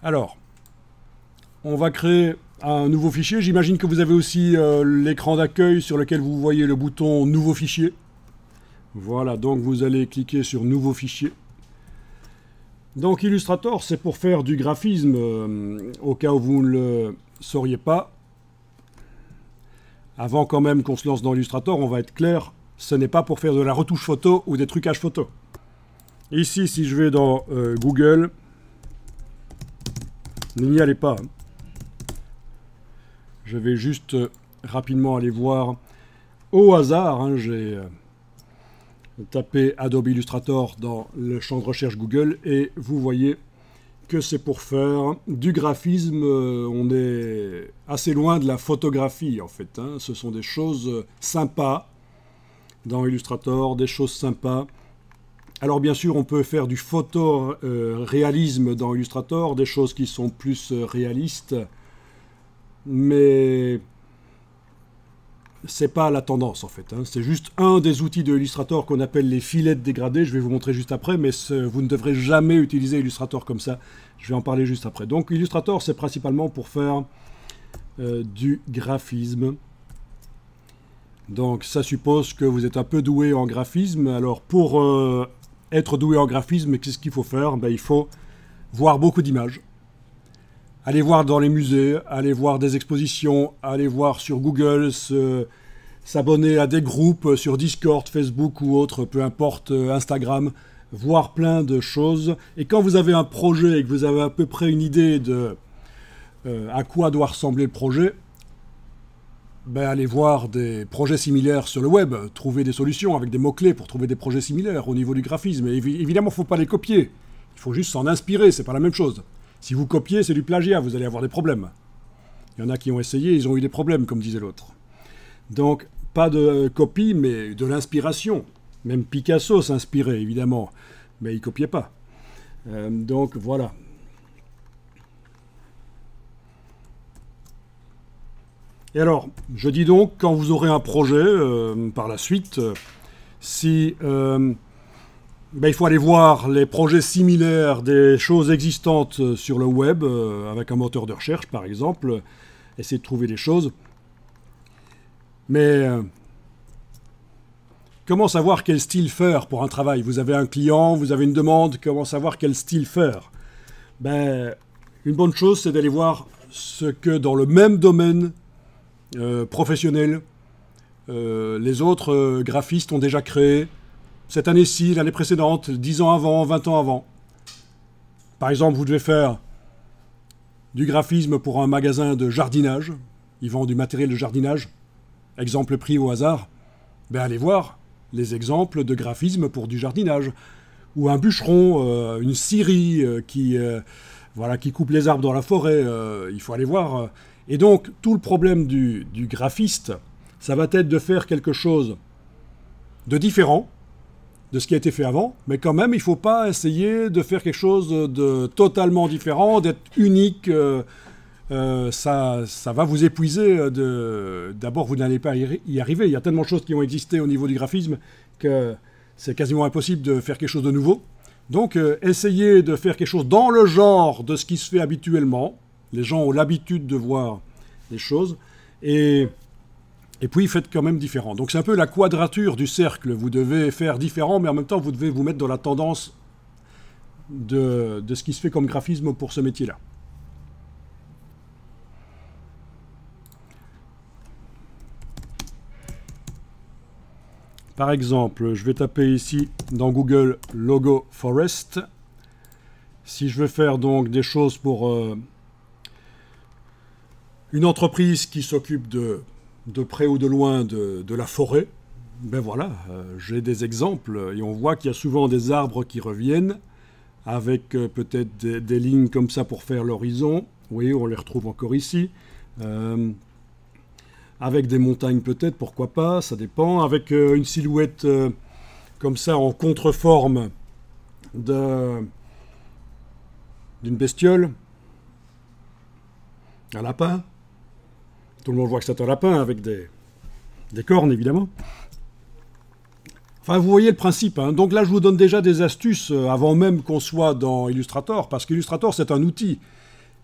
Alors, on va créer un nouveau fichier. J'imagine que vous avez aussi l'écran d'accueil sur lequel vous voyez le bouton Nouveau fichier. Voilà, donc vous allez cliquer sur Nouveau fichier. Donc Illustrator, c'est pour faire du graphisme, au cas où vous ne le sauriez pas. Avant quand même qu'on se lance dans Illustrator, on va être clair, ce n'est pas pour faire de la retouche photo ou des trucages photo. Ici, si je vais dans Google, n'y allez pas. Je vais juste rapidement aller voir au hasard. J'ai tapé Adobe Illustrator dans le champ de recherche Google et vous voyez que c'est pour faire du graphisme. On est assez loin de la photographie en fait. Ce sont des choses sympas dans Illustrator, des choses sympas. Alors bien sûr, on peut faire du photoréalisme dans Illustrator, des choses qui sont plus réalistes, mais c'est pas la tendance en fait. C'est juste un des outils de Illustrator qu'on appelle les filets dégradés. Je vais vous montrer juste après, mais vous ne devrez jamais utiliser Illustrator comme ça. Je vais en parler juste après. Donc Illustrator, c'est principalement pour faire du graphisme. Donc ça suppose que vous êtes un peu doué en graphisme. Alors pour être doué en graphisme, qu'est-ce qu'il faut faire? Il faut voir beaucoup d'images. Allez voir dans les musées, allez voir des expositions, allez voir sur Google, s'abonner à des groupes sur Discord, Facebook ou autre, peu importe, Instagram, voir plein de choses. Et quand vous avez un projet et que vous avez à peu près une idée de à quoi doit ressembler le projet, allez voir des projets similaires sur le web, trouver des solutions avec des mots-clés pour trouver des projets similaires au niveau du graphisme. Et évidemment, il ne faut pas les copier, il faut juste s'en inspirer, c'est pas la même chose. Si vous copiez, c'est du plagiat, vous allez avoir des problèmes. Il y en a qui ont essayé, ils ont eu des problèmes, comme disait l'autre. Donc, pas de copie, mais de l'inspiration. Même Picasso s'inspirait, évidemment, mais il ne copiait pas. Donc, voilà. Et alors, je dis donc, quand vous aurez un projet, par la suite, si... il faut aller voir les projets similaires des choses existantes sur le web, avec un moteur de recherche par exemple, essayer de trouver des choses. Mais comment savoir quel style faire pour un travail? Vous avez un client, vous avez une demande, comment savoir quel style faire? Une bonne chose, c'est d'aller voir ce que dans le même domaine professionnel, les autres graphistes ont déjà créé. Cette année-ci, l'année précédente, 10 ans avant, 20 ans avant. Par exemple, vous devez faire du graphisme pour un magasin de jardinage. Ils vendent du matériel de jardinage. Exemple pris au hasard. Allez voir les exemples de graphisme pour du jardinage. Ou un bûcheron, une scierie qui coupe les arbres dans la forêt. Il faut aller voir. Et donc, tout le problème du graphiste, ça va être de faire quelque chose de différent de ce qui a été fait avant, mais quand même, il ne faut pas essayer de faire quelque chose de totalement différent, d'être unique. Ça va vous épuiser. D'abord, vous n'allez pas y arriver. Il y a tellement de choses qui ont existé au niveau du graphisme que c'est quasiment impossible de faire quelque chose de nouveau. Donc, essayez de faire quelque chose dans le genre de ce qui se fait habituellement. Les gens ont l'habitude de voir les choses. Et puis, faites quand même différent. Donc, c'est un peu la quadrature du cercle. Vous devez faire différent, mais en même temps, vous devez vous mettre dans la tendance de ce qui se fait comme graphisme pour ce métier-là. Par exemple, je vais taper ici dans Google Logo Forest. Si je veux faire donc des choses pour une entreprise qui s'occupe de près ou de loin de la forêt, voilà, j'ai des exemples et on voit qu'il y a souvent des arbres qui reviennent avec peut-être des lignes comme ça pour faire l'horizon. Oui, on les retrouve encore ici. Avec des montagnes peut-être, pourquoi pas, ça dépend. Avec une silhouette comme ça en contreforme d'une bestiole. Un lapin. Tout le monde voit que c'est un lapin avec des cornes, évidemment. Enfin, vous voyez le principe. Donc là, je vous donne déjà des astuces avant même qu'on soit dans Illustrator, parce qu'Illustrator, c'est un outil.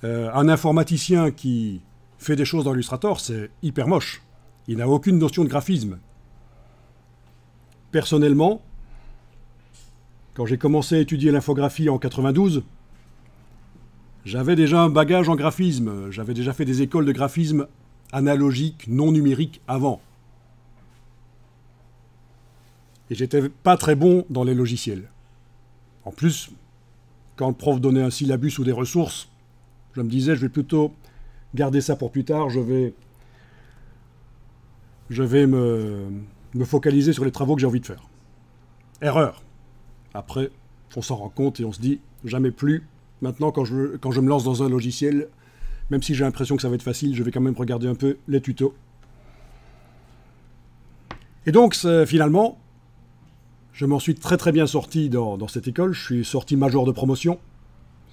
Un informaticien qui fait des choses dans Illustrator, c'est hyper moche. Il n'a aucune notion de graphisme. Personnellement, quand j'ai commencé à étudier l'infographie en 92, j'avais déjà un bagage en graphisme. J'avais déjà fait des écoles de graphisme analogique, non numérique avant. Et j'étais pas très bon dans les logiciels. En plus, quand le prof donnait un syllabus ou des ressources, je me disais, je vais plutôt garder ça pour plus tard, je vais me focaliser sur les travaux que j'ai envie de faire. Erreur. Après, on s'en rend compte et on se dit, jamais plus. Maintenant, quand je me lance dans un logiciel, même si j'ai l'impression que ça va être facile, je vais quand même regarder un peu les tutos. Et donc, finalement, je m'en suis très très bien sorti dans cette école. Je suis sorti major de promotion.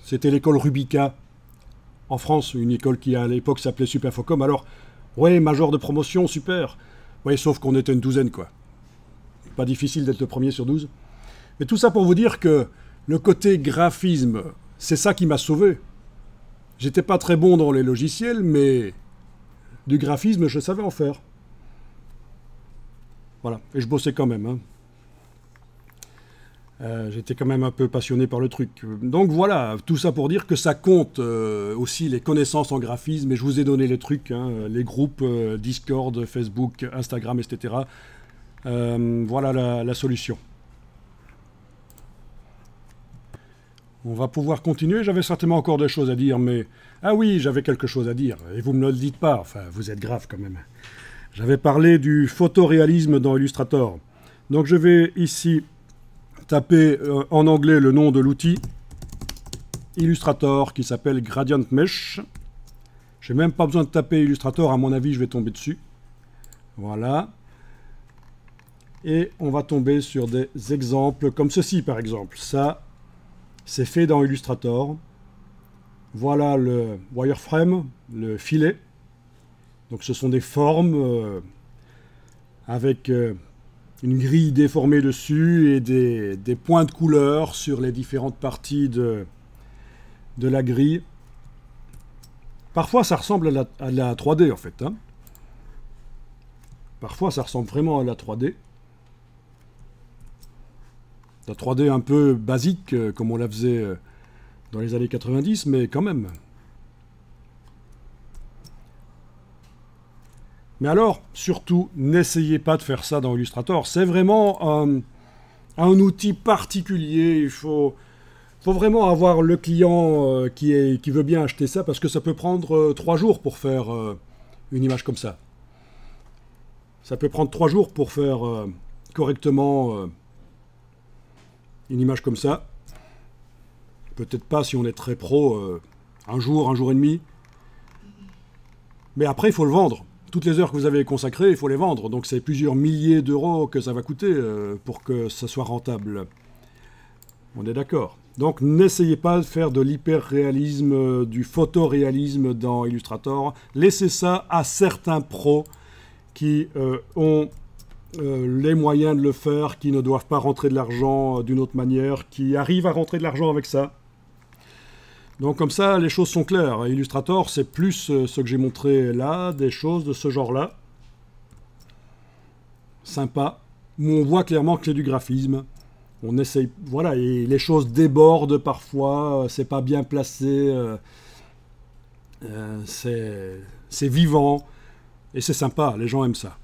C'était l'école Rubica en France, une école qui à l'époque s'appelait Superfocom. Alors, ouais, major de promotion, super. Ouais, sauf qu'on était une douzaine, quoi. Pas difficile d'être le premier sur 12. Mais tout ça pour vous dire que le côté graphisme, c'est ça qui m'a sauvé. J'étais pas très bon dans les logiciels, mais du graphisme, je savais en faire. Voilà, et je bossais quand même. J'étais quand même un peu passionné par le truc. Donc voilà, tout ça pour dire que ça compte aussi les connaissances en graphisme, et je vous ai donné les trucs, les groupes Discord, Facebook, Instagram, etc. Voilà la solution. On va pouvoir continuer, j'avais certainement encore des choses à dire, mais... Ah oui, j'avais quelque chose à dire, et vous ne me le dites pas, enfin, vous êtes grave quand même. J'avais parlé du photoréalisme dans Illustrator. Donc je vais ici taper en anglais le nom de l'outil Illustrator qui s'appelle Gradient Mesh. Je n'ai même pas besoin de taper Illustrator, à mon avis, je vais tomber dessus. Voilà. Et on va tomber sur des exemples comme ceci, par exemple. Ça, c'est fait dans Illustrator. Voilà le wireframe, le filet. Donc ce sont des formes avec une grille déformée dessus et des points de couleur sur les différentes parties de la grille. Parfois ça ressemble à la 3D en fait. Parfois ça ressemble vraiment à la 3D. La 3D un peu basique comme on la faisait dans les années 90, mais quand même. Mais alors, surtout, n'essayez pas de faire ça dans Illustrator. C'est vraiment un outil particulier. Il faut vraiment avoir le client qui veut bien acheter ça, parce que ça peut prendre 3 jours pour faire une image comme ça. Ça peut prendre 3 jours pour faire correctement une image comme ça. Peut-être pas si on est très pro, un jour et demi. Mais après, il faut le vendre. Toutes les heures que vous avez consacrées, il faut les vendre. Donc c'est plusieurs milliers d'euros que ça va coûter pour que ça soit rentable. On est d'accord. Donc n'essayez pas de faire de l'hyper-réalisme, du photoréalisme dans Illustrator. Laissez ça à certains pros qui ont les moyens de le faire, qui ne doivent pas rentrer de l'argent d'une autre manière, qui arrivent à rentrer de l'argent avec ça. Donc comme ça, les choses sont claires. Illustrator, c'est plus ce que j'ai montré là, des choses de ce genre-là. Sympa. Où on voit clairement que c'est du graphisme. On essaye, voilà, et les choses débordent parfois, c'est pas bien placé, c'est vivant, et c'est sympa, les gens aiment ça.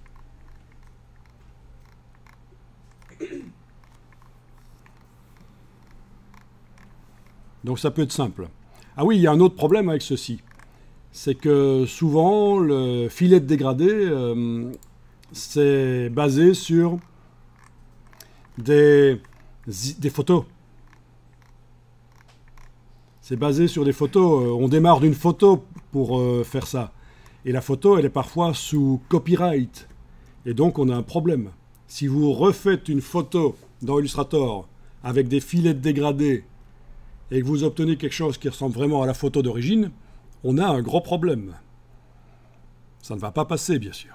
Donc ça peut être simple. Ah oui, il y a un autre problème avec ceci. C'est que souvent, le filet de dégradé, c'est basé sur des photos. C'est basé sur des photos. On démarre d'une photo pour faire ça. Et la photo, elle est parfois sous copyright. Et donc, on a un problème. Si vous refaites une photo dans Illustrator avec des filets de dégradé et que vous obtenez quelque chose qui ressemble vraiment à la photo d'origine, on a un gros problème. Ça ne va pas passer, bien sûr.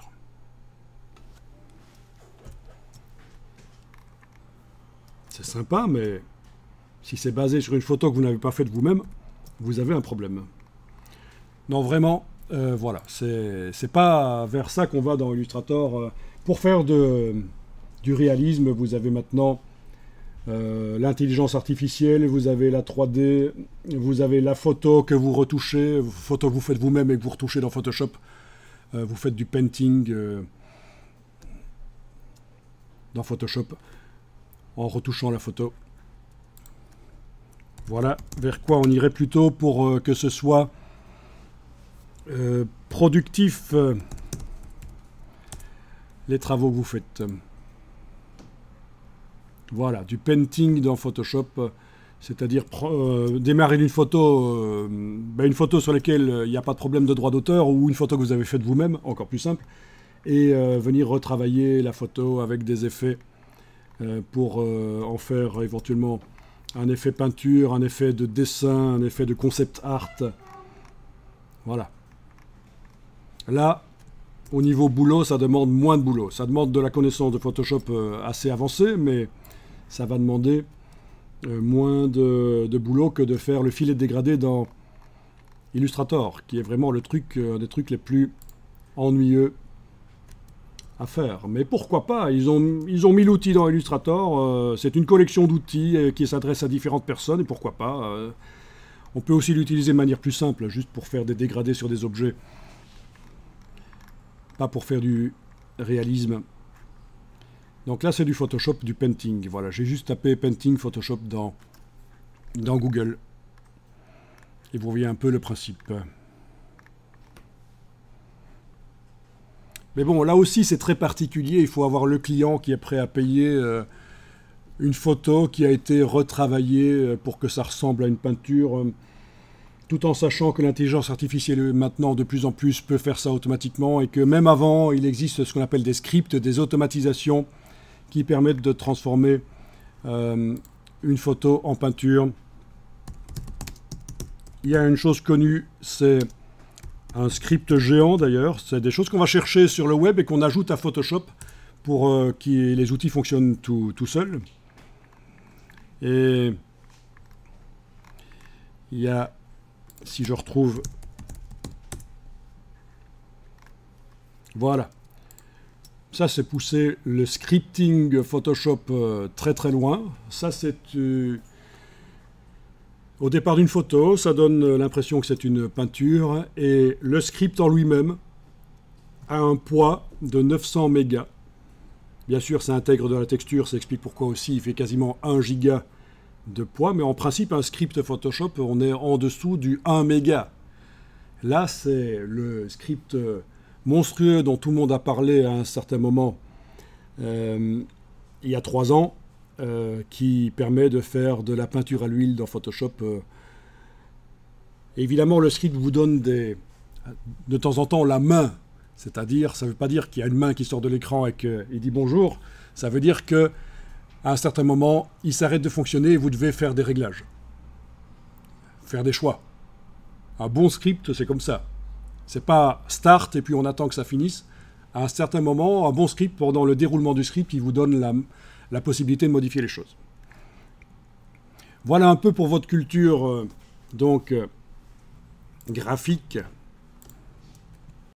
C'est sympa, mais si c'est basé sur une photo que vous n'avez pas faite vous-même, vous avez un problème. Non, vraiment, voilà, c'est pas vers ça qu'on va dans Illustrator. Pour faire du réalisme, vous avez maintenant l'intelligence artificielle, vous avez la 3D, vous avez la photo que vous retouchez, photo que vous faites vous-même et que vous retouchez dans Photoshop. Vous faites du painting dans Photoshop en retouchant la photo. Voilà vers quoi on irait plutôt pour que ce soit productif les travaux que vous faites. Voilà, du painting dans Photoshop, c'est-à-dire démarrer d'une photo, une photo sur laquelle il n'y a pas de problème de droit d'auteur, ou une photo que vous avez faite vous-même, encore plus simple, et venir retravailler la photo avec des effets pour en faire éventuellement un effet peinture, un effet de dessin, un effet de concept art. Voilà. Là, au niveau boulot, ça demande moins de boulot. Ça demande de la connaissance de Photoshop assez avancée, mais ça va demander moins de boulot que de faire le filet de dégradé dans Illustrator, qui est vraiment le truc, un des trucs les plus ennuyeux à faire. Mais pourquoi pas, ils ont mis l'outil dans Illustrator, c'est une collection d'outils qui s'adresse à différentes personnes, et pourquoi pas. On peut aussi l'utiliser de manière plus simple, juste pour faire des dégradés sur des objets. Pas pour faire du réalisme. Donc là, c'est du Photoshop, du painting. Voilà, j'ai juste tapé painting Photoshop dans Google. Et vous voyez un peu le principe. Mais bon, là aussi, c'est très particulier. Il faut avoir le client qui est prêt à payer une photo qui a été retravaillée pour que ça ressemble à une peinture, tout en sachant que l'intelligence artificielle, maintenant, de plus en plus, peut faire ça automatiquement, et que même avant, il existe ce qu'on appelle des scripts, des automatisations, qui permettent de transformer une photo en peinture. Il y a une chose connue, c'est un script géant d'ailleurs. C'est des choses qu'on va chercher sur le web et qu'on ajoute à Photoshop pour que les outils fonctionnent tout seuls. Et il y a, si je retrouve, voilà. Ça, c'est pousser le scripting Photoshop très très loin. Ça, c'est au départ d'une photo, ça donne l'impression que c'est une peinture. Et le script en lui-même a un poids de 900 mégas. Bien sûr, ça intègre de la texture, ça explique pourquoi aussi il fait quasiment 1 giga de poids. Mais en principe, un script Photoshop, on est en dessous du 1 méga. Là, c'est le script monstrueux dont tout le monde a parlé à un certain moment il y a 3 ans, qui permet de faire de la peinture à l'huile dans Photoshop. Évidemment, le script vous donne de temps en temps la main, c'est-à-dire, ça ne veut pas dire qu'il y a une main qui sort de l'écran et qu'il dit bonjour, ça veut dire que à un certain moment, il s'arrête de fonctionner et vous devez faire des réglages, faire des choix. Un bon script, c'est comme ça. C'est pas start et puis on attend que ça finisse. À un certain moment, un bon script, pendant le déroulement du script, il vous donne la possibilité de modifier les choses. Voilà un peu pour votre culture graphique